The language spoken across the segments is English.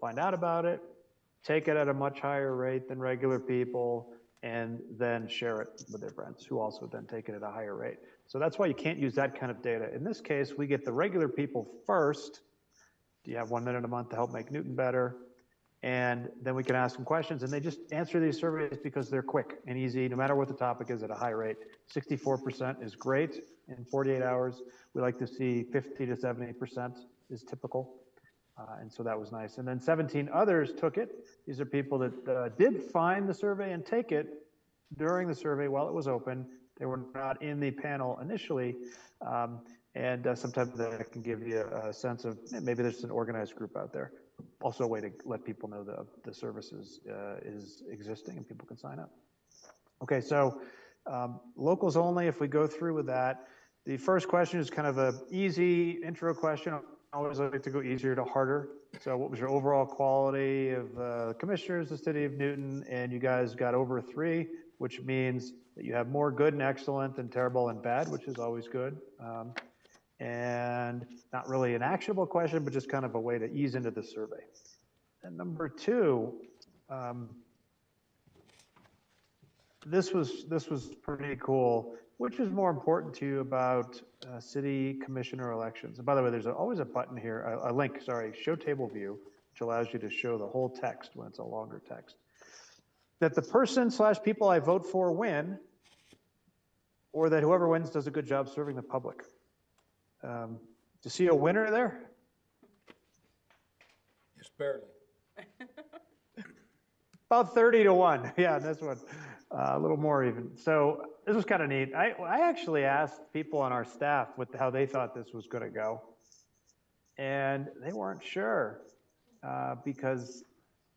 find out about it, take it at a much higher rate than regular people, and then share it with their friends who also then take it at a higher rate. So that's why you can't use that kind of data. In this case, we get the regular people first. Do you have 1 minute a month to help make Newton better? And then we can ask them questions, and they just answer these surveys because they're quick and easy, no matter what the topic is, at a high rate. 64% is great in 48 hours. We like to see 50 to 70% is typical. And so that was nice. And then 17 others took it. These are people that did find the survey and take it during the survey while it was open. They were not in the panel initially. And sometimes that can give you a sense of maybe there's an organized group out there. Also a way to let people know the services is existing and people can sign up. Okay, so locals only, if we go through with that, the first question is kind of an easy intro question. I always like to go easier to harder. So what was your overall quality of commissioners, the city of Newton? And you guys got over 3, which means that you have more good and excellent than terrible and bad, which is always good. And not really an actionable question, but just kind of a way to ease into the survey. And number 2, this was pretty cool. Which is more important to you about city commissioner elections? And by the way, there's always a button here, a link, sorry, show table view, which allows you to show the whole text when it's a longer text. That the person/people I vote for win, or that whoever wins does a good job serving the public. Do you see a winner there? Just barely. About 30 to 1. Yeah, this one. A little more even. So this was kind of neat. I actually asked people on our staff how they thought this was going to go. And they weren't sure because,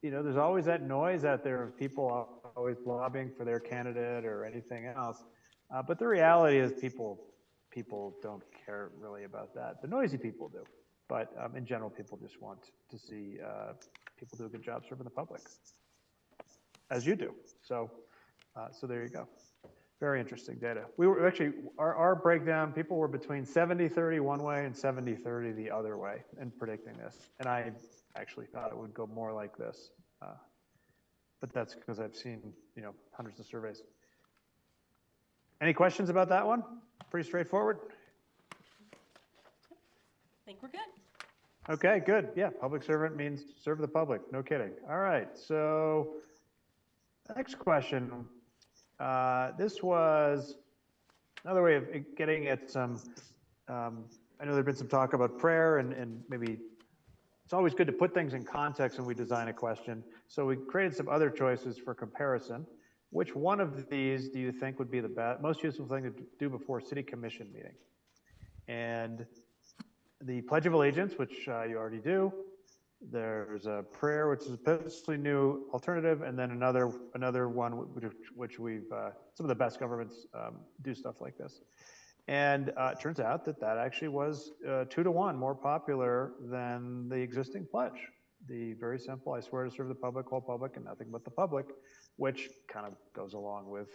you know, there's always that noise out there of people always lobbying for their candidate or anything else. But the reality is people don't care really about that. The noisy people do. But in general, people just want to see people do a good job serving the public, as you do. So there you go. Very interesting data. We were actually, our breakdown, people were between 70-30 one way and 70-30 the other way in predicting this. And I actually thought it would go more like this. But that's because I've seen, you know, hundreds of surveys. Any questions about that one? Pretty straightforward. I think we're good. Okay, good. Yeah, public servant means serve the public. No kidding. All right, so next question. This was another way of getting at some, I know there's been some talk about prayer and maybe it's always good to put things in context when we design a question. So we created some other choices for comparison. Which one of these do you think would be the most useful thing to do before a city commission meeting? And the Pledge of Allegiance, which you already do. There's a prayer, which is a potentially new alternative, and then another one which we've some of the best governments do stuff like this. And it turns out that actually was 2 to 1 more popular than the existing pledge. The very simple, I swear to serve the public, whole public, and nothing but the public, which kind of goes along with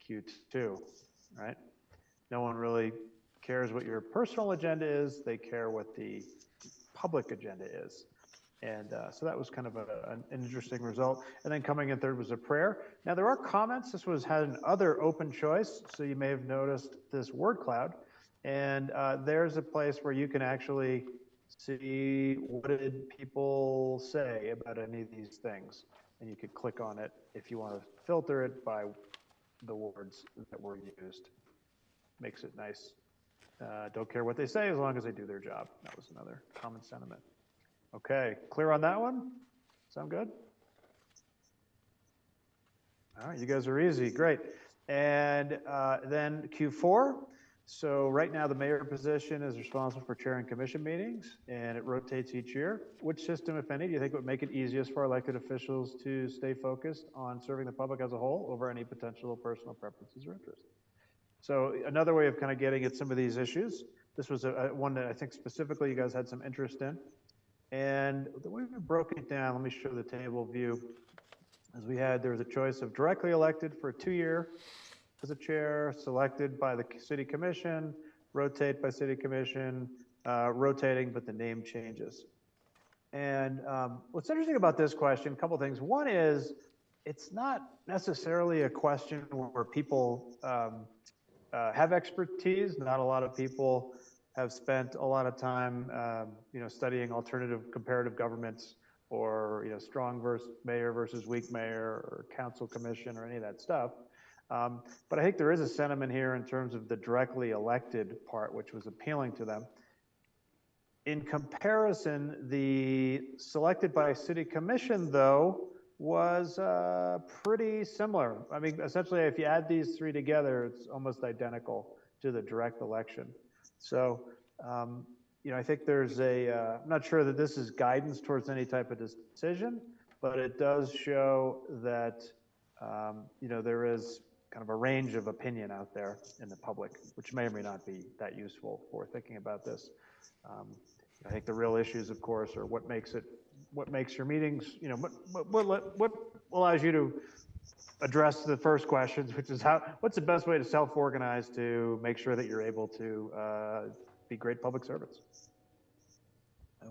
Q2, right? No one really cares what your personal agenda is. They care what the public agenda is. And so that was kind of an interesting result. And then coming in third was a prayer. Now there are comments. This had an other open choice. So you may have noticed this word cloud. And there's a place where you can actually see what did people say about any of these things. And you could click on it if you want to filter it by the words that were used. Makes it nice. Don't care what they say as long as they do their job. That was another common sentiment. Okay, clear on that one? Sound good? All right, you guys are easy, great. And then Q4. So right now the mayor position is responsible for chairing commission meetings and it rotates each year. Which system, if any, do you think would make it easiest for elected officials to stay focused on serving the public as a whole over any potential personal preferences or interests? So another way of kind of getting at some of these issues, this was one that I think specifically you guys had some interest in. And the way we broke it down, let me show the table view. As there was a choice of directly elected for a 2-year as a chair, selected by the city commission, rotate by city commission, rotating, but the name changes. And what's interesting about this question, a couple things. One is, it's not necessarily a question where people have expertise. Not a lot of people have spent a lot of time, studying alternative comparative governments, or strong mayor versus weak mayor, or council commission, or any of that stuff. But I think there is a sentiment here in terms of the directly elected part, which was appealing to them. In comparison, the selected by city commission, though, was pretty similar. I mean, essentially, if you add these three together, it's almost identical to the direct election. So, I think there's I'm not sure that this is guidance towards any type of decision, but it does show that, there is kind of a range of opinion out there in the public, which may or may not be that useful for thinking about this. I think the real issues, of course, are what makes your meetings, what allows you to address the first questions, which is what's the best way to self-organize to make sure that you're able to be great public servants.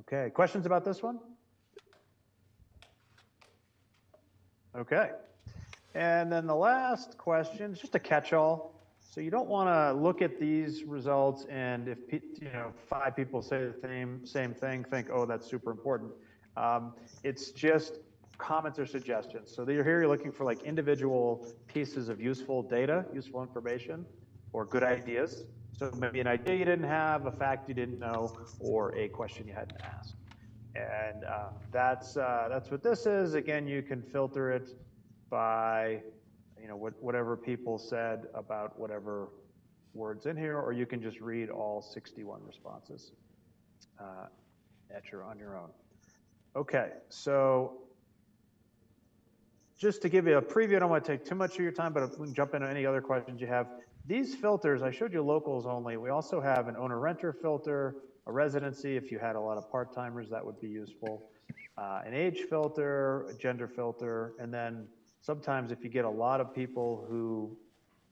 Okay, questions about this one? Okay, and then the last question is just a catch-all. So you don't want to look at these results and if 5 people say the same thing, think, oh, that's super important. It's just comments or suggestions. So you're looking for like individual pieces of useful data, useful information, or good ideas. So maybe an idea you didn't have, a fact you didn't know, or a question you hadn't asked. And that's what this is. Again, you can filter it by whatever people said about whatever words in here, or you can just read all 61 responses on your own. Okay, so just to give you a preview, I don't want to take too much of your time, but we can jump into any other questions you have. These filters, I showed you locals only. We also have an owner-renter filter, a residency. If you had a lot of part-timers, that would be useful. An age filter, a gender filter, and then sometimes if you get a lot of people who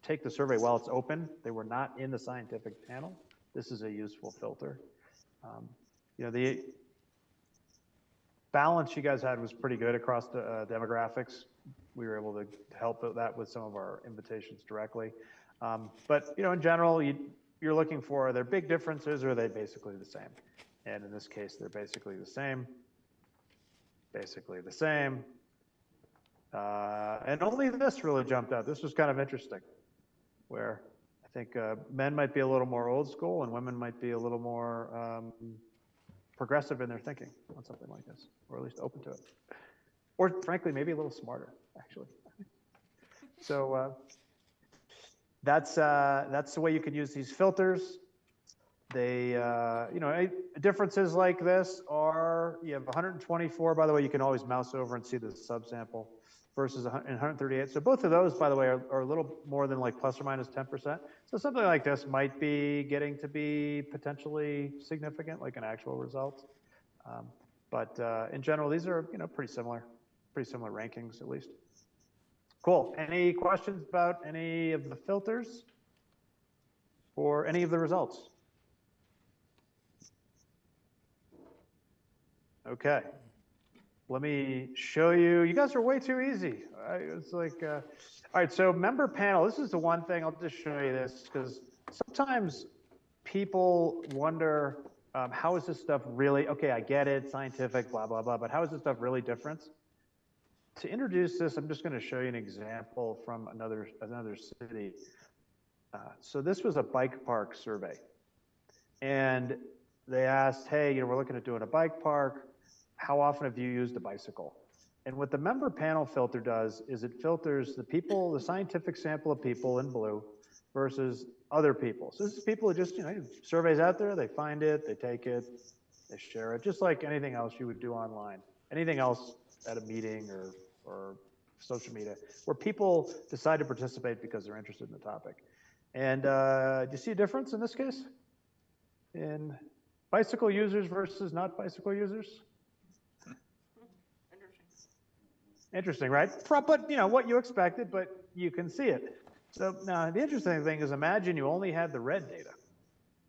take the survey while it's open, they were not in the scientific panel, this is a useful filter. The balance you guys had was pretty good across the demographics. We were able to help that with some of our invitations directly. But in general, you're looking for, are there big differences, or are they basically the same? And in this case, they're basically the same. Basically the same. And only this really jumped out. This was kind of interesting, where I think men might be a little more old school and women might be a little more progressive in their thinking on something like this, or at least open to it. Or frankly, maybe a little smarter, actually. So that's the way you can use these filters. They, differences like this are, you have 124, by the way, you can always mouse over and see the subsample, versus 138. So both of those, by the way, are a little more than like plus or minus 10%. So something like this might be getting to be potentially significant, like an actual result. But in general, these are pretty similar rankings at least. Cool. Any questions about any of the filters or any of the results? Okay. Let me show you. You guys are way too easy. It's like, all right, so member panel, this is the one thing, I'll just show you this, because sometimes people wonder, how is this stuff really, okay, I get it, scientific, blah, blah, blah, but how is this stuff really different? To introduce this, I'm just going to show you an example from another city. So this was a bike park survey. And they asked, hey, we're looking at doing a bike park. How often have you used a bicycle? And what the member panel filter does is it filters the scientific sample of people in blue versus other people. So this is people who just, surveys out there, they find it, they take it, they share it, just like anything else you would do online. Anything else at a meeting or social media, where people decide to participate because they're interested in the topic. And do you see a difference in this case? In bicycle users versus not bicycle users? Interesting, right? But what you expected, but you can see it. So now the interesting thing is, imagine you only had the red data.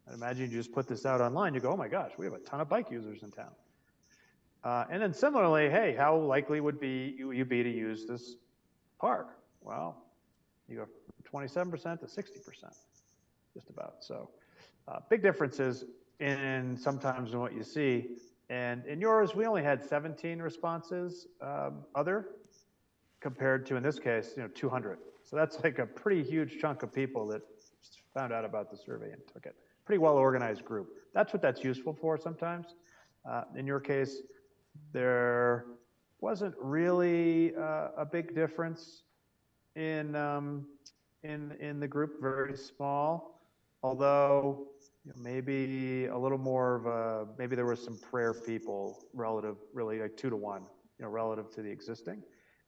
And imagine you just put this out online, you go, oh my gosh, we have a ton of bike users in town. And then similarly, hey, how likely would you be to use this park? Well, you go from 27% to 60%, just about. So big differences in sometimes in what you see. And in yours, we only had 17 responses, other, compared to, in this case, 200. So that's like a pretty huge chunk of people that found out about the survey and took it. Pretty well organized group. That's what that's useful for sometimes. In your case, there wasn't really a big difference in the group, very small. Although maybe a little more of a, maybe there was some prayer people relative, really like 2 to 1, relative to the existing.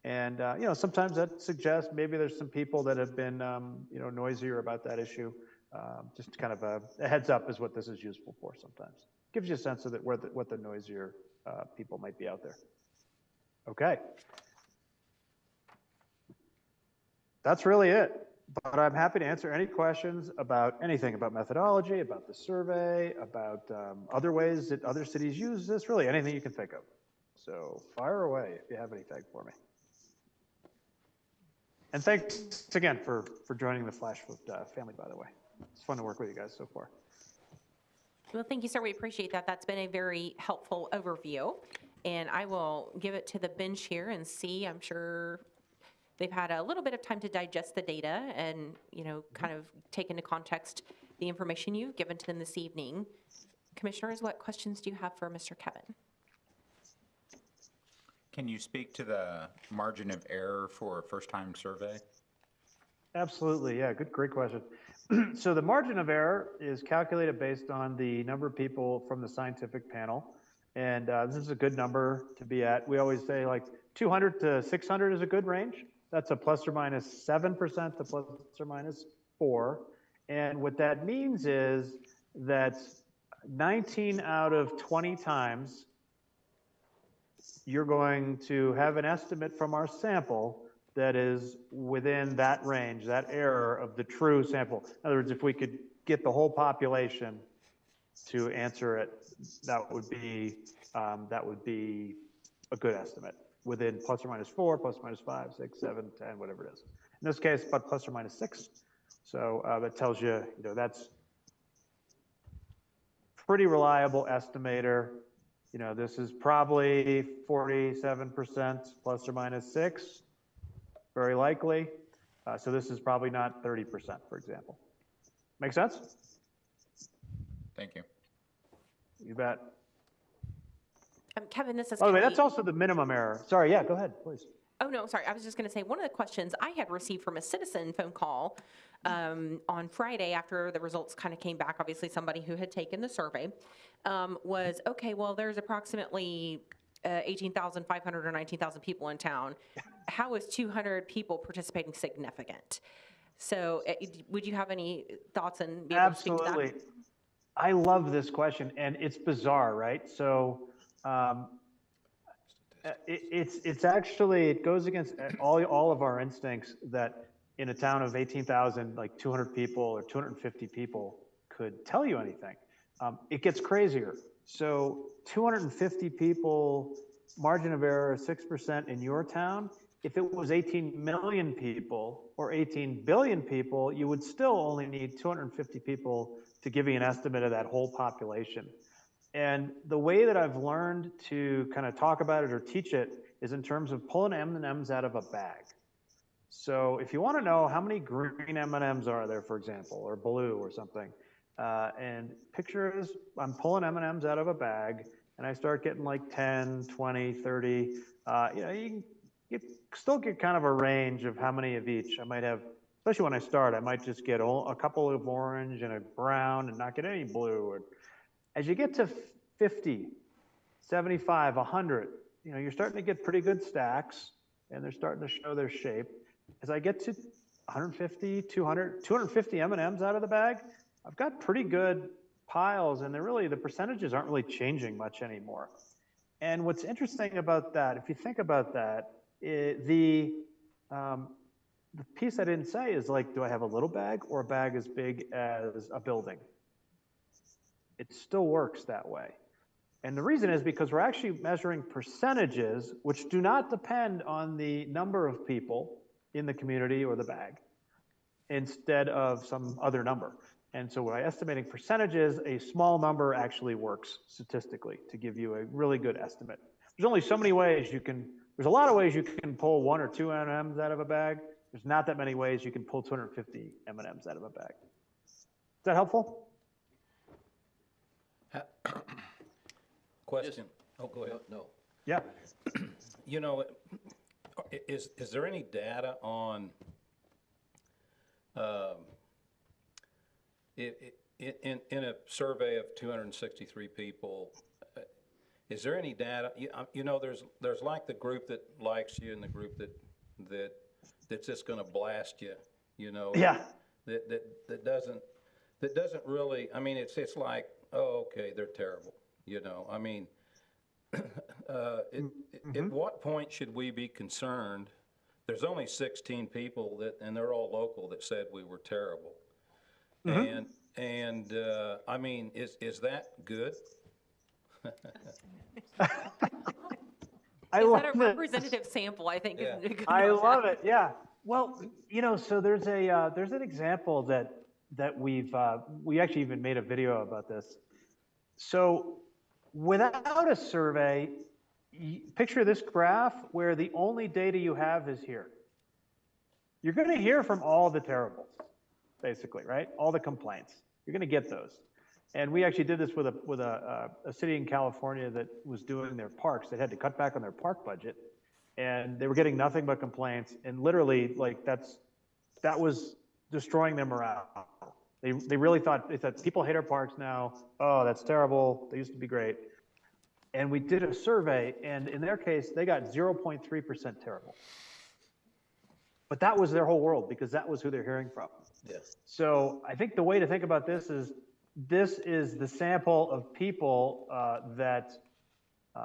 And sometimes that suggests maybe there's some people that have been noisier about that issue. Just kind of a heads up is what this is useful for sometimes. Gives you a sense of what the noisier people might be out there. Okay. That's really it. But I'm happy to answer any questions about anything, about methodology, about the survey, about other ways that other cities use this, really anything you can think of. So fire away if you have anything for me. And thanks again for joining the Flashfoot family, by the way. It's fun to work with you guys so far. Well, thank you, sir. We appreciate that. That's been a very helpful overview. And I will give it to the bench here and see. I'm sure they've had a little bit of time to digest the data and, kind of take into context the information you've given to them this evening. Commissioners, what questions do you have for Mr. Kevin? Can you speak to the margin of error for a first-time survey? Absolutely, yeah, great question. So the margin of error is calculated based on the number of people from the scientific panel. And this is a good number to be at. We always say like 200 to 600 is a good range. That's a plus or minus 7% to plus or minus 4. And what that means is that 19 out of 20 times, you're going to have an estimate from our sample that is within that range, that error of the true sample. In other words, if we could get the whole population to answer it, that would be a good estimate within plus or minus 4, plus or minus 5, 6, 7, 10, whatever it is. In this case, about plus or minus 6. So that tells you, that's pretty reliable estimator. This is probably 47% plus or minus 6, very likely. So this is probably not 30%, for example. Make sense? Thank you. You bet. Kevin, this is. By the way, that's also the minimum error. Sorry, yeah, go ahead, please. Oh, no, sorry. I was just going to say one of the questions I had received from a citizen phone call on Friday after the results kind of came back, obviously somebody who had taken the survey, was, okay, well, there's approximately 18,500 or 19,000 people in town. How is 200 people participating significant? So would you have any thoughts and be able to speak to that? Absolutely. I love this question, and it's bizarre, right? So it's actually, it goes against all of our instincts that in a town of 18,000, like 200 people or 250 people could tell you anything. It gets crazier. So 250 people, margin of error 6% in your town. If it was 18 million people or 18 billion people, you would still only need 250 people to give you an estimate of that whole population. And the way that I've learned to kind of talk about it or teach it is in terms of pulling M&Ms out of a bag. So if you want to know how many green M&Ms are there, for example, or blue or something, and picture is I'm pulling M&Ms out of a bag and I start getting like 10, 20, 30, you still get kind of a range of how many of each. I might have, especially when I start, I might just get a couple of orange and a brown and not get any blue. As you get to 50, 75, 100, you're starting to get pretty good stacks and they're starting to show their shape. As I get to 150, 200, 250 M&Ms out of the bag, I've got pretty good piles and the percentages aren't really changing much anymore. And what's interesting about that, if you think about that, the piece I didn't say is like, do I have a little bag or a bag as big as a building? It still works that way. And the reason is because we're actually measuring percentages which do not depend on the number of people in the community or the bag, instead of some other number. And so by estimating percentages, a small number actually works statistically to give you a really good estimate. There's only so many ways there's a lot of ways you can pull 1 or 2 M&Ms out of a bag. There's not that many ways you can pull 250 M&Ms out of a bag. Is that helpful? Question. Oh, go ahead. No. Yeah. You know, is there any data on, in a survey of 263 people, is there any data, you know, there's like the group that likes you and the group that's just gonna blast you, you know? Yeah. That doesn't really, I mean, it's like, oh, okay, they're terrible, you know? I mean, at what point should we be concerned? There's only 16 people and they're all local, that said we were terrible. And I mean, is that good? I Is love that a it. representative sample, I think? Yeah. Is a good I measure. love it. Yeah. Well, you know, so there's an example that we actually even made a video about this. So without a survey, picture this graph where the only data you have is here. You're going to hear from all the terribles, basically, right? All the complaints. You're going to get those. And we actually did this with a city in California that was doing their parks. They had to cut back on their park budget, and they were getting nothing but complaints. And literally, like that was destroying their morale. They really thought people hate our parks now. Oh, that's terrible. They used to be great. And we did a survey, and in their case, they got 0.3% terrible. But that was their whole world because that was who they're hearing from. Yes. So I think the way to think about this is the sample of people that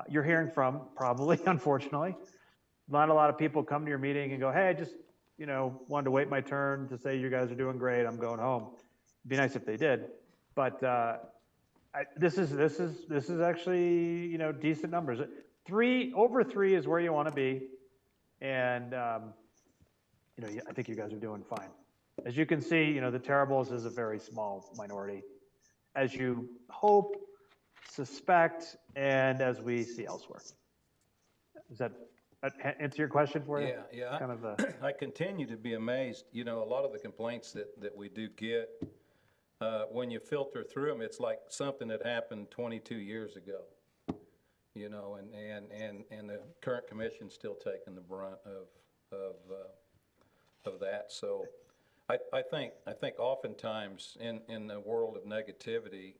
you're hearing from, probably, unfortunately. Not a lot of people come to your meeting and go, hey, I just, you know, wanted to wait my turn to say you guys are doing great. I'm going home. It'd be nice if they did. But this is actually, you know, decent numbers. Over 3 is where you want to be. And, you know, I think you guys are doing fine. As you can see, you know, the terribles is a very small minority, as you hope, suspect, and as we see elsewhere. Does that answer your question for you? Yeah. Kind of I continue to be amazed. You know, a lot of the complaints that we do get, when you filter through them, it's like something that happened 22 years ago. You know, and the current commission's still taking the brunt of that. So I think oftentimes in the world of negativity,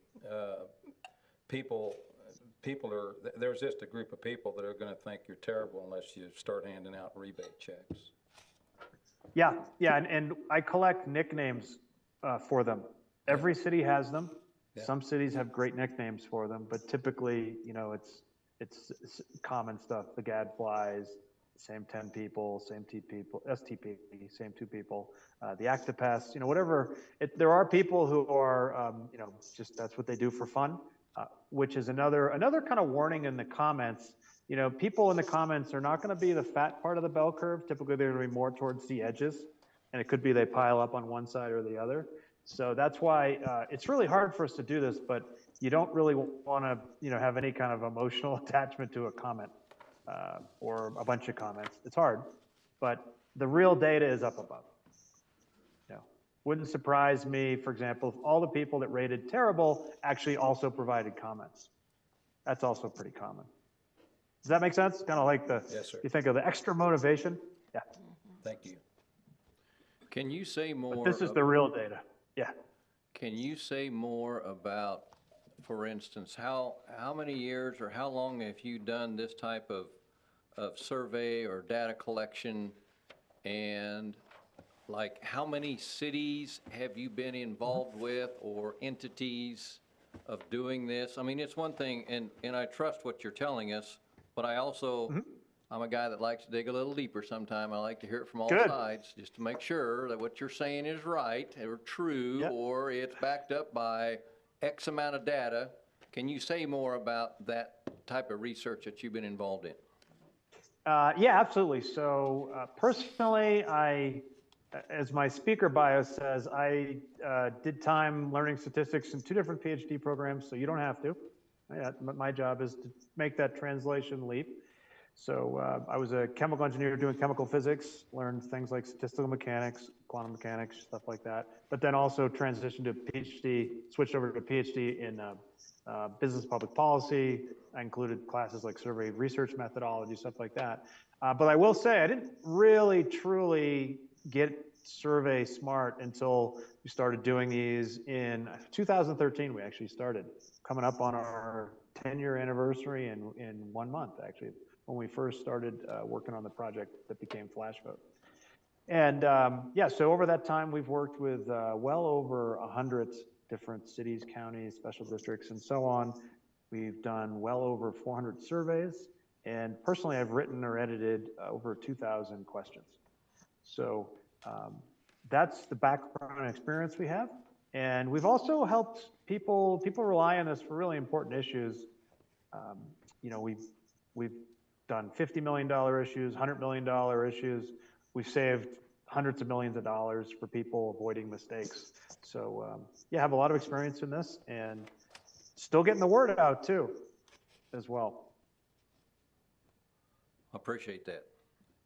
there's just a group of people that are going to think you're terrible unless you start handing out rebate checks. Yeah, and I collect nicknames for them. Every city has them. Yeah. Some cities have great nicknames for them, but typically, you know, it's common stuff. The gadflies, same 10 people, same people, STP, same 2 people. The Actipests, you know, whatever. There are people who are, you know, just that's what they do for fun, which is another kind of warning in the comments. You know, people in the comments are not going to be the fat part of the bell curve. Typically, they're going to be more towards the edges, and it could be they pile up on one side or the other. So that's why it's really hard for us to do this, but you don't really want to, you know, have any kind of emotional attachment to a comment or a bunch of comments. It's hard, but the real data is up above. You know, wouldn't surprise me, for example, if all the people that rated terrible actually also provided comments. That's also pretty common. Does that make sense? Kind of like Yes, sir. you think of the extra motivation. Yeah. Thank you. Can you say more? But this is the real data. Yeah. Can you say more about, for instance, how many years or how long have you done this type of survey or data collection, and like how many cities have you been involved with or entities of doing this? I mean, it's one thing, and I trust what you're telling us, but I also, I'm a guy that likes to dig a little deeper sometime. I like to hear it from all Good. sides just to make sure that what you're saying is right or true, Yep. or it's backed up by X amount of data. Can you say more about that type of research that you've been involved in? Yeah, absolutely. So personally, as my speaker bio says, I did time learning statistics in 2 different PhD programs, so you don't have to. My job is to make that translation leap. So I was a chemical engineer doing chemical physics, learned things like statistical mechanics, quantum mechanics, stuff like that, but then also transitioned to a PhD, switched over to a PhD in business public policy. I included classes like survey research methodology, stuff like that. But I will say I didn't really truly get survey smart until we started doing these in 2013. We actually started coming up on our 10-year anniversary in 1 month, actually, when we first started working on the project that became FlashVote. And yeah, so over that time, we've worked with well over 100 different cities, counties, special districts, and so on. We've done well over 400 surveys, and personally, I've written or edited over 2,000 questions. So that's the background and experience we have. And we've also helped people rely on us for really important issues. You know, we've done $50 million issues, $100 million issues. We've saved hundreds of millions of dollars for people avoiding mistakes. So yeah, I have a lot of experience in this and still getting the word out too, as well. I appreciate that.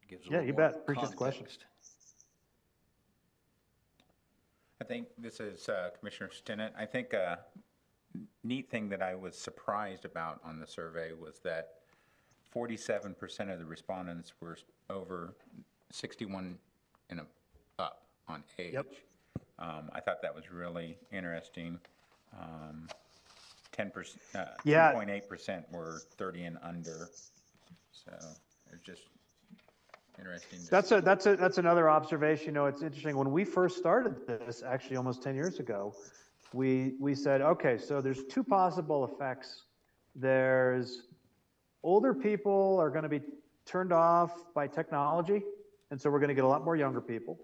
Gives a Yeah, little you more bet. Appreciate the question. context. I think this is Commissioner Stinnett. I think a neat thing that I was surprised about on the survey was that 47% of the respondents were over 61 and up on age. Yep. I thought that was really interesting. 10%, Yeah. 2.8% were 30 and under. So it's just interesting. That's another observation. You know, it's interesting. When we first started this, actually almost 10 years ago, we said, okay, so there's 2 possible effects. There's older people are going to be turned off by technology, and so we're going to get a lot more younger people.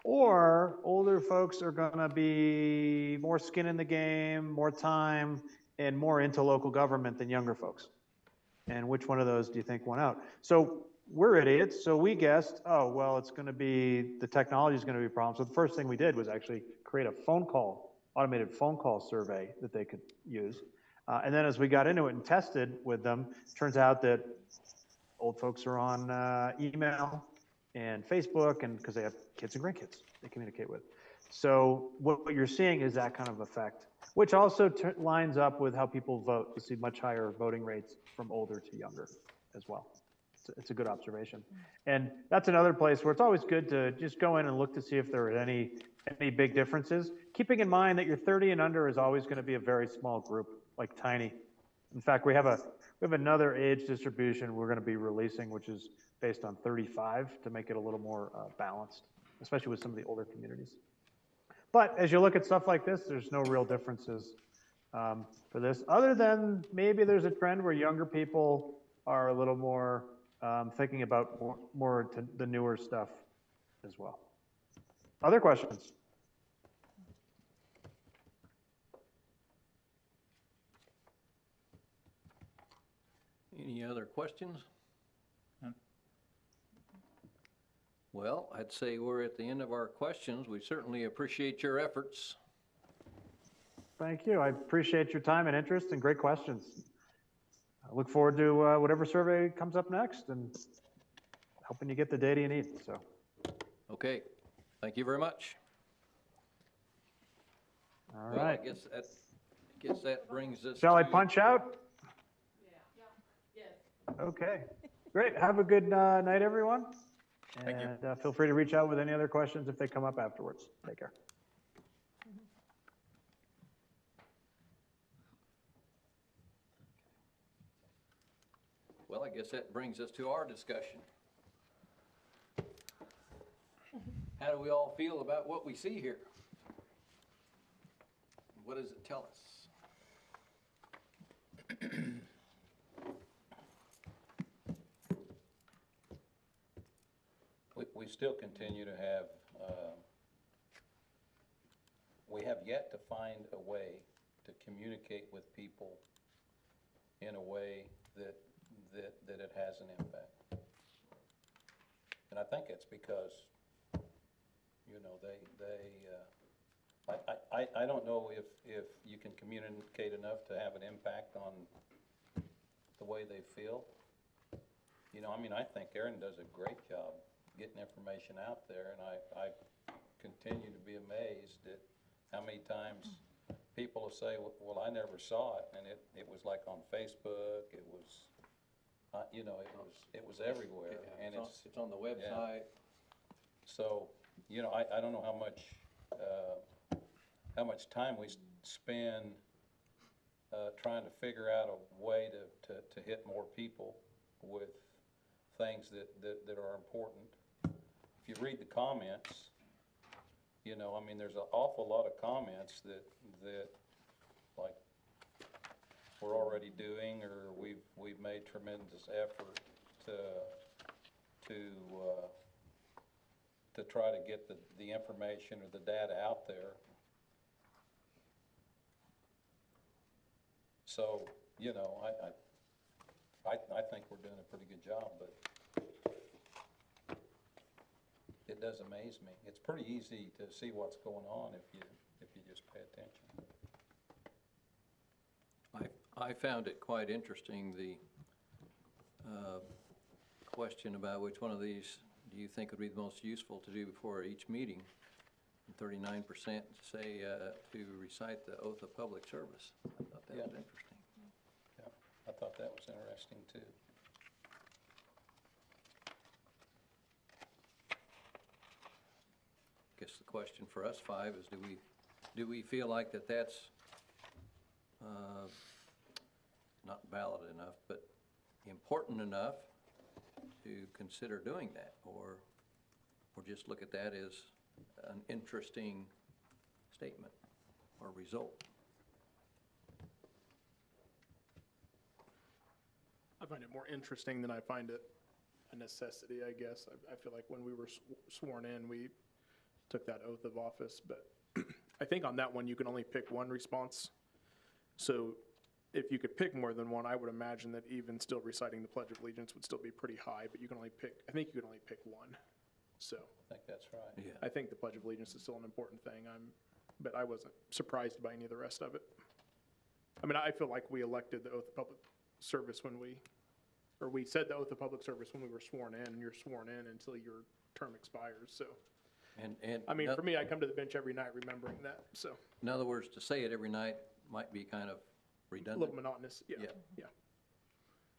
Or older folks are going to be more skin in the game, more time, and more into local government than younger folks. And which one of those do you think won out? So we're idiots, so we guessed, oh, well, it's going to be, the technology is going to be a problem. So the first thing we did was actually create a automated phone call survey that they could use. And then as we got into it and tested with them, turns out that old folks are on email and Facebook, and because they have kids and grandkids they communicate with. So what you're seeing is that kind of effect, which also lines up with how people vote. You see much higher voting rates from older to younger as well. It's a good observation. And that's another place where it's always good to just go in and look to see if there are any big differences, keeping in mind that your 30 and under is always going to be a very small group, like tiny. In fact, we have another age distribution we're going to be releasing, which is based on 35 to make it a little more balanced, especially with some of the older communities. But as you look at stuff like this, there's no real differences for this, other than maybe there's a trend where younger people are a little more thinking about more to the newer stuff as well. Other questions? Any other questions? Well, I'd say we're at the end of our questions. We certainly appreciate your efforts. Thank you. I appreciate your time and interest and great questions. I look forward to whatever survey comes up next and hoping you get the data you need. So, Okay, thank you very much. all Well, right. I guess that brings us Shall I to- punch out? Okay, great. Have a good night, everyone. Thank you. And feel free to reach out with any other questions if they come up afterwards. Take care. Well, I guess that brings us to our discussion. How do we all feel about what we see here? What does it tell us? We still continue to have, we have yet to find a way communicate with people in a way that it has an impact. And I think it's because, you know, I don't know if you can communicate enough to have an impact on the way they feel. You know, I mean, I think Aaron does a great job getting information out there, and I continue to be amazed at how many times people will say, well, I never saw it, and it was like on Facebook, it was, you know, it was everywhere. Yeah, And it's on the website. So, you know, I don't know how much time we spend trying to figure out a way to hit more people with things that are important. If you read the comments, you know, I mean, there's an awful lot of comments that like we're already doing, or we've made tremendous effort to try to get the information or the data out there. So, you know, I think we're doing a pretty good job, but it does amaze me. It's pretty easy to see what's going on if you just pay attention. I found it quite interesting, the question about which one of these do you think would be the most useful to do before each meeting. 39% say to recite the oath of public service. I thought that was interesting. Yeah, I thought that was interesting too. I guess the question for us five is, do we feel like that's not valid enough, but important enough to consider doing that, or just look at that as an interesting statement or result? I find it more interesting than I find it a necessity, I guess. I feel like when we were sworn in, we took that oath of office, but I think on that one, you can only pick one response. So if you could pick more than one, I would imagine that even still reciting the Pledge of Allegiance would still be pretty high, but you can only pick, I think you can only pick one. So I think that's right. Yeah. I think the Pledge of Allegiance is still an important thing. But I wasn't surprised by any of the rest of it. I mean, I feel like we elected the oath of public service we said the oath of public service when we were sworn in, and you're sworn in until your term expires, so. And I mean, for me, I come to the bench every night remembering that, so, in other words, to say it every night might be kind of a redundant. little monotonous, yeah, Yeah. yeah.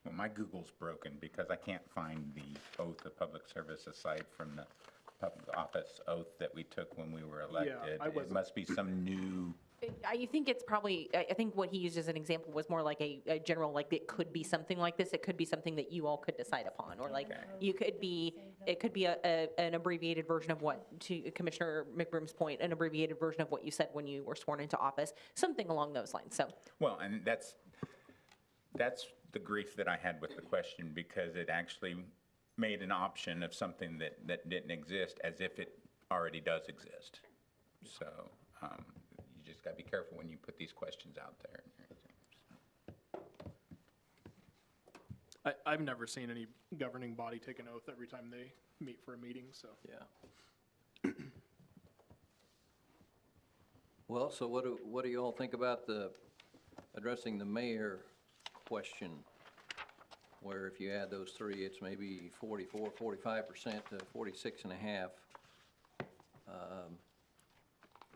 Well, my Google's broken because I can't find the oath of public service aside from the public office oath that we took when we were elected. I It wasn't- must be some new, I think it's probably, I think what he used as an example was more like a general, like, it could be something like this. It could be something that you all could decide upon, or like, it could be an abbreviated version of what, to Commissioner McBroom's point, an abbreviated version of what you said when you were sworn into office, something along those lines, so. well, and that's the grief that I had with the question, because it actually made an option of something that didn't exist as if it already does exist. So you just got to be careful when you put these questions out there. I've never seen any governing body take an oath every time they meet for a meeting, so. Yeah. Well, so what do you all think about addressing the mayor question, where if you add those three, it's maybe 44, 45% to 46.5%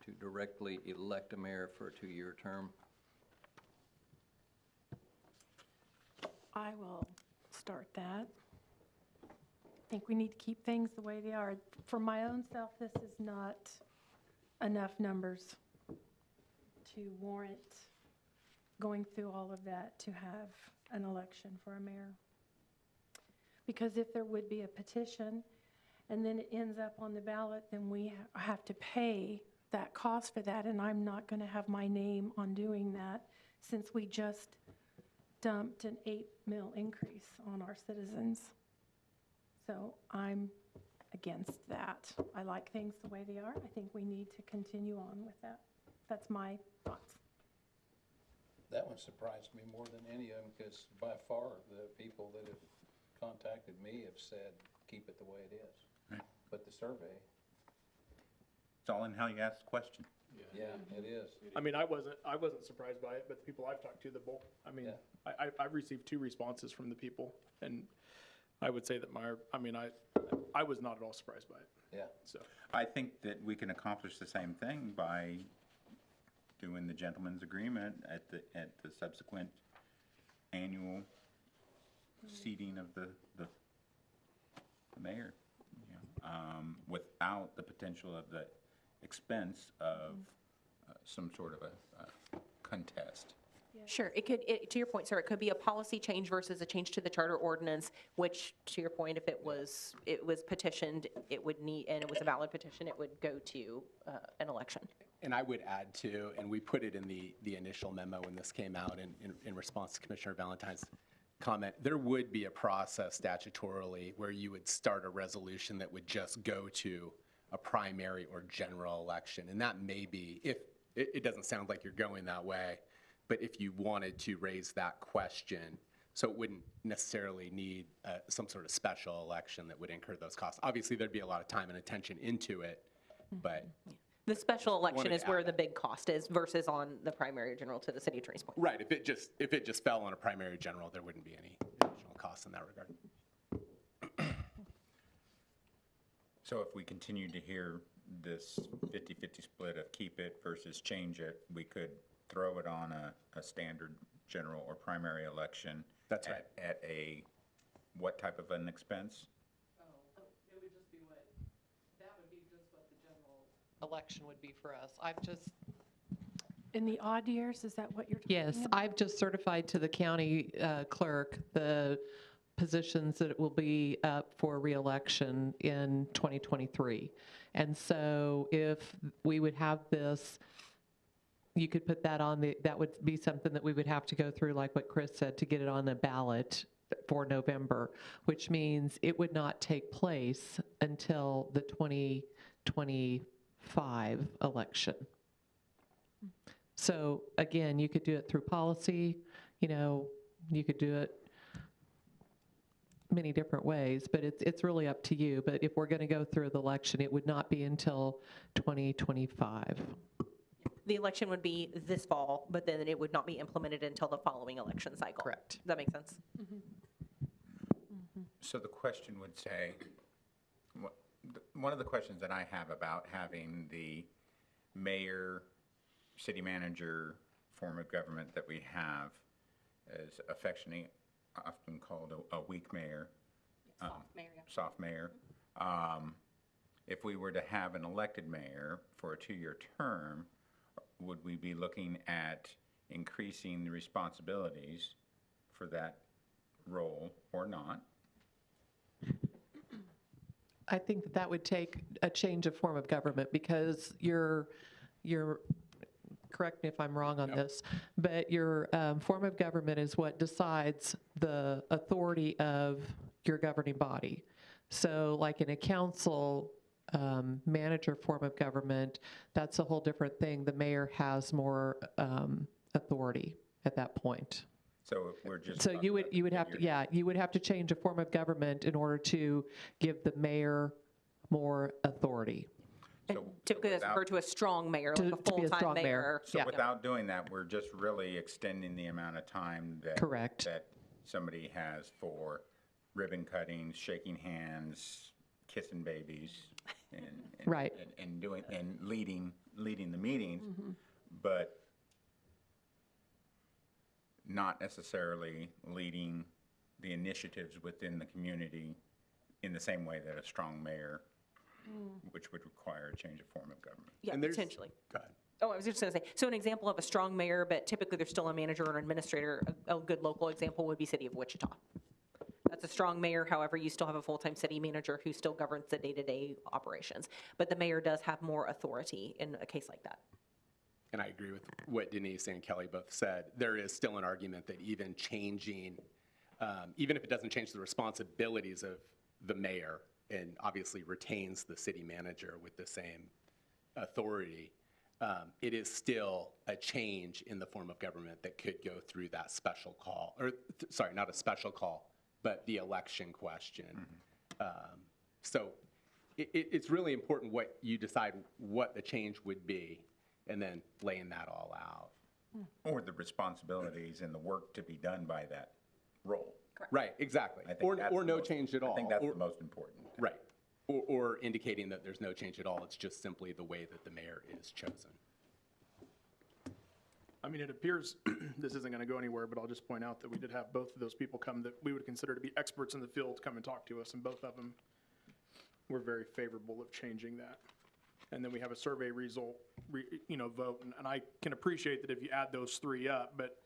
to directly elect a mayor for a 2-year term? I will start that. I think we need to keep things the way they are. For my own self, this is not enough numbers to warrant going through all of that to have an election for a mayor. Because if there would be a petition and then it ends up on the ballot, then we have to pay that cost for that, and I'm not going to have my name on doing that, since we just dumped an 8 mil increase on our citizens. So I'm against that. I like things the way they are. I think we need to continue on with that. That's my thoughts. That one surprised me more than any of them, because by far, the people that have contacted me have said, keep it the way it is. Right. But the survey, It's all in how you ask the question. yeah, it is. I mean, I wasn't surprised by it, but the people I've talked to, I mean, Yeah. I've received 2 responses from the people, and I would say that I was not at all surprised by it, Yeah. so. I think that we can accomplish the same thing by doing the gentleman's agreement at the subsequent annual seating of the mayor, you know, without the potential of the expense of some sort of a contest. Sure, it could, to your point, sir, it could be a policy change versus a change to the charter ordinance, which, to your point, if it was petitioned, it would need, and it was a valid petition, it would go to an election. And I would add to, and we put it in the initial memo when this came out in response to Commissioner Valentine's comment, there would be a process statutorily where you would start a resolution that would just go to a primary or general election. And that may be, if it doesn't sound like you're going that way, but if you wanted to raise that question, so it wouldn't necessarily need some sort of special election that would incur those costs. Obviously, there'd be a lot of time and attention into it, but. The special election wanted is to where add the big cost is versus on the primary or general, to the city attorney's point. Right, if it just fell on a primary general, there wouldn't be any additional costs in that regard. So if we continue to hear this 50-50 split of keep it versus change it, we could throw it on a standard general or primary election. That's right. At a, what type of an expense? It would just be that would be just what the general election would be for us. I've just, In the odd years, is that what you're talking yes, about? I've just certified to the county clerk the positions that will be up for reelection in 2023. And so if we would have this, you could put that on that would be something that we would have to go through, like what Chris said, to get it on the ballot for November, which means it would not take place until the 2025 election. So again, you could do it through policy, you could do it many different ways, but it's really up to you. But if we're going to go through the election, it would not be until 2025. The election would be this fall, but then it would not be implemented until the following election cycle. Correct. Does that make sense? So the question would say, one of the questions that I have about having the mayor, city manager form of government that we have is affectionately often called a weak mayor. Soft mayor, yeah. Soft mayor. If we were to have an elected mayor for a 2-year term, would we be looking at increasing the responsibilities for that role or not? I think that would take a change of form of government, because you're correct me if I'm wrong on this, but your form of government is what decides the authority of your governing body. So like in a council manager form of government, that's a whole different thing. The mayor has more authority at that point. So if we're just. So you would have to, yeah, you would have to change a form of government in order to give the mayor more authority. And typically that's referred to a strong mayor, like a To be a full-time strong mayor. mayor. So Yeah. without doing that, we're just really extending the amount of time that. Correct. That somebody has for ribbon cuttings, shaking hands, kissing babies, and. Right. And doing, and leading the meetings, but not necessarily leading the initiatives within the community in the same way that a strong mayor, which would require a change of form of government. Yeah, And there's- potentially. Go ahead. Oh, I was just going to say, so an example of a strong mayor, but typically there's still a manager or an administrator. A good local example would be City of Wichita. That's a strong mayor, however, you still have a full-time city manager who still governs the day-to-day operations. But the mayor does have more authority in a case like that. And I agree with what Denise and Kelly both said. There is still an argument that even changing, even if it doesn't change the responsibilities of the mayor and obviously retains the city manager with the same authority, it is still a change in the form of government that could go through that special call, or, sorry, not a special call, but the election question. So it's really important what you decide what the change would be, and then laying that all out. Or the responsibilities and the work to be done by that role. Right, exactly. I think that's Or the no most- change at all. I think that's Or- the most important. Right. Or indicating that there's no change at all. It's just simply the way that the mayor is chosen. I mean, it appears, this isn't going to go anywhere, but I'll just point out that we did have both of those people come that we would consider to be experts in the field come and talk to us, and both of them were very favorable of changing that. And then we have a survey result, vote, and I can appreciate that if you add those three up, but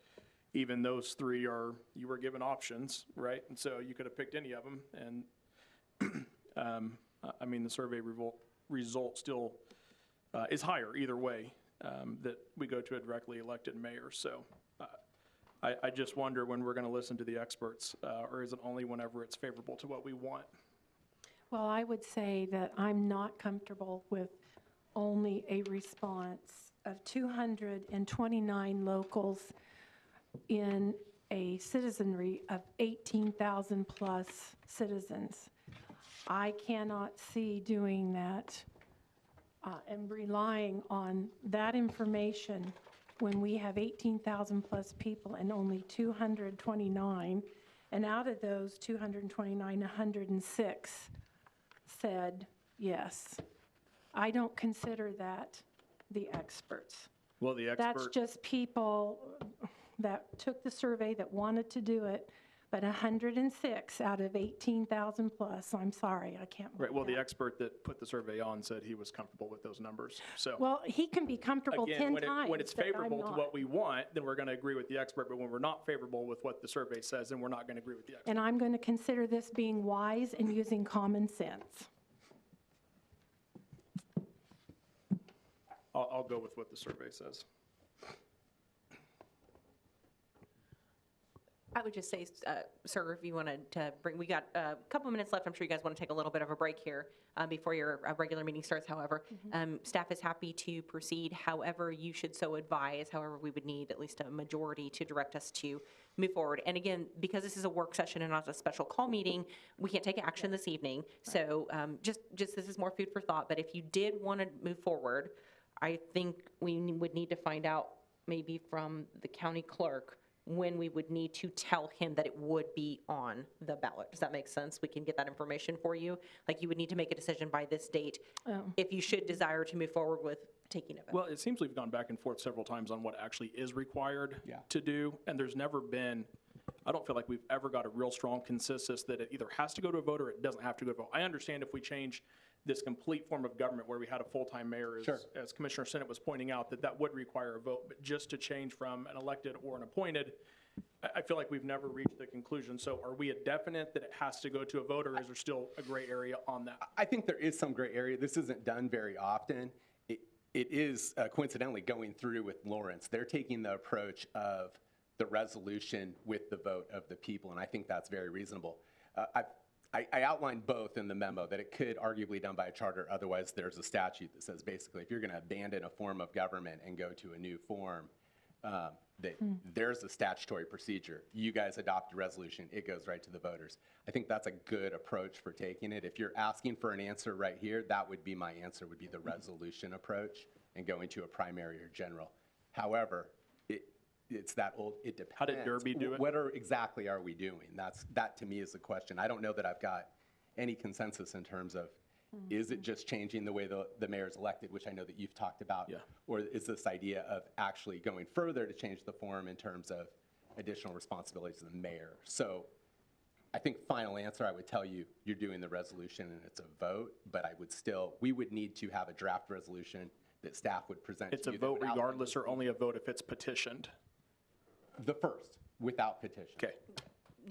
even those three you were given options, right? And so you could have picked any of them, and I mean, the survey result still is higher either way, that we go to a directly elected mayor. So I just wonder when we're going to listen to the experts, or is it only whenever it's favorable to what we want? Well, I would say that I'm not comfortable with only a response of 229 locals in a citizenry of 18,000 plus citizens. I cannot see doing that and relying on that information when we have 18,000 plus people and only 229. And out of those 229, 106 said yes. I don't consider that the experts. Well, the That's just people that took the survey that wanted to do it, but 106 out of 18,000 plus, I'm sorry, I can't. Right, well, believe the that. expert that put the survey on said he was comfortable with those numbers, so. Well, he can be comfortable Again, 10 times. when it's but I'm favorable to not. what we want, then we're going to agree with the expert, but when we're not favorable with what the survey says, then we're not going to agree with the expert. And I'm going to consider this being wise and using common sense. I'll go with what the survey says. I would just say, sir, if you wanted to bring, we got a couple of minutes left. I'm sure you guys want to take a little bit of a break here before your regular meeting starts. However, staff is happy to proceed however you should so advise. However, we would need at least a majority to direct us to move forward. And again, because this is a work session and not a special call meeting, we can't take action this evening. So just this is more food for thought. But if you did want to move forward, I think we would need to find out maybe from the county clerk when we would need to tell him that it would be on the ballot. Does that make sense? We can get that information for you. Like, you would need to make a decision by this date if you should desire to move forward with taking a vote. Well, it seems we've gone back and forth several times on what actually is required to do, and there's never been, I don't feel like we've ever got a real strong consensus that it either has to go to a vote or it doesn't have to go to a vote. I understand if we change this complete form of government where we had a full-time mayor, as Commissioner Sennett was pointing out, that would require a vote, but just to change from an elected or an appointed, I feel like we've never reached the conclusion. So are we a definite that it has to go to a vote, or is there still a gray area on that? I think there is some gray area. This isn't done very often. It is coincidentally going through with Lawrence. They're taking the approach of the resolution with the vote of the people, and I think that's very reasonable. I outlined both in the memo, that it could arguably done by a charter. Otherwise, there's a statute that says basically if you're going to abandon a form of government and go to a new form, that there's a statutory procedure. You guys adopt a resolution, it goes right to the voters. I think that's a good approach for taking it. If you're asking for an answer right here, that would be my answer, would be the resolution approach and going to a primary or general. However, it's that old, it depends. How did Derby do it? What exactly are we doing? That to me is the question. I don't know that I've got any consensus in terms of, is it just changing the way the mayor is elected, which I know that you've talked about? Yeah. Or is this idea of actually going further to change the form in terms of additional responsibilities of the mayor? So I think final answer, I would tell you, you're doing the resolution and it's a vote, but we would need to have a draft resolution that staff would present to you. It's a that vote would outline regardless, or only a vote if it's petitioned? the first, without petition. Okay.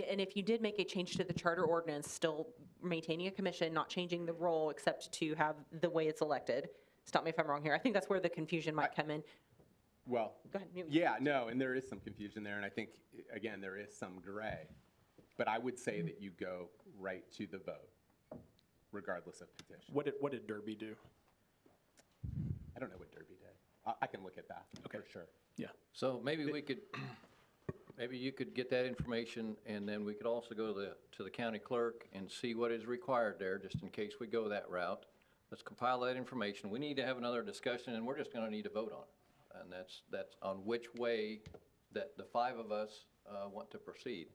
And if you did make a change to the charter ordinance, still maintaining a commission, not changing the role except to have the way it's elected, stop me if I'm wrong here, I think that's where the confusion might come in. Well, Go ahead. yeah, no, and there is some confusion there, and I think, again, there is some gray. But I would say that you go right to the vote, regardless of petition. What did Derby do? I don't know what Derby did. I can look at that, for sure. Yeah. So maybe we could, maybe you could get that information, and then we could also go to the county clerk and see what is required there, just in case we go that route. Let's compile that information. We need to have another discussion, and we're just gonna need to vote on it. And that's on which way that the 5 of us want to proceed.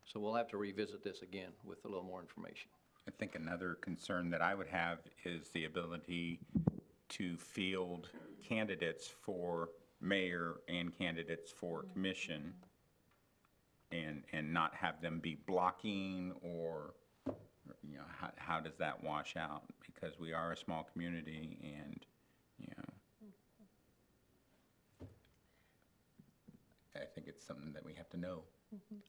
So we'll have to revisit this again with a little more information. I think another concern that I would have is the ability to field candidates for mayor and candidates for commission, and not have them be blocking, or, you know, how does that wash out? Because we are a small community, and, you know, I think it's something that we have to know.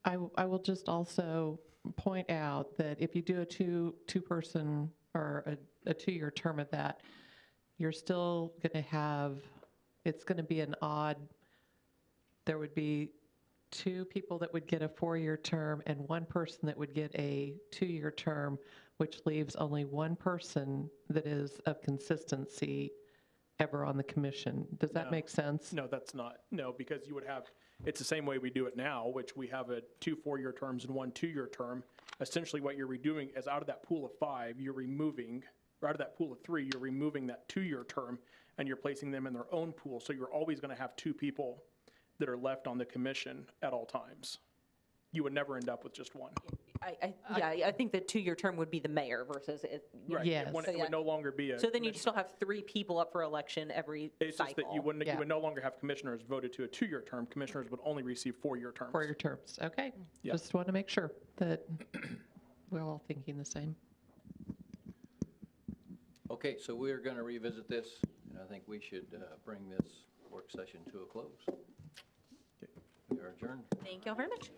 I will just also point out that if you do a two-person or a 2-year term of that, you're still going to have, it's going to be an odd, there would be 2 people that would get a 4-year term and 1 person that would get a 2-year term, which leaves only 1 person that is of consistency ever on the commission. Does that No. make sense? No, that's not, no, because you would have, it's the same way we do it now, which we have 2 4-year terms and 1 2-year term. Essentially, what you're redoing is out of that pool of 5, you're removing, or out of that pool of 3, you're removing that 2-year term, and you're placing them in their own pool. So you're always going to have 2 people that are left on the commission at all times. You would never end up with just 1. I think the 2-year term would be the mayor versus it. Right. Yes. It wouldn't- it would no longer be a. So then you'd still have 3 people up for election every It's just that you cycle. wouldn't, Yeah. you would no longer have commissioners voted to a 2-year term. Commissioners would only receive 4-year terms. 4-year terms, okay. Yeah. Just want to make sure that we're all thinking the same. Okay, so we're going to revisit this, and I think we should bring this work session to a close. We are adjourned. Thank y'all very much.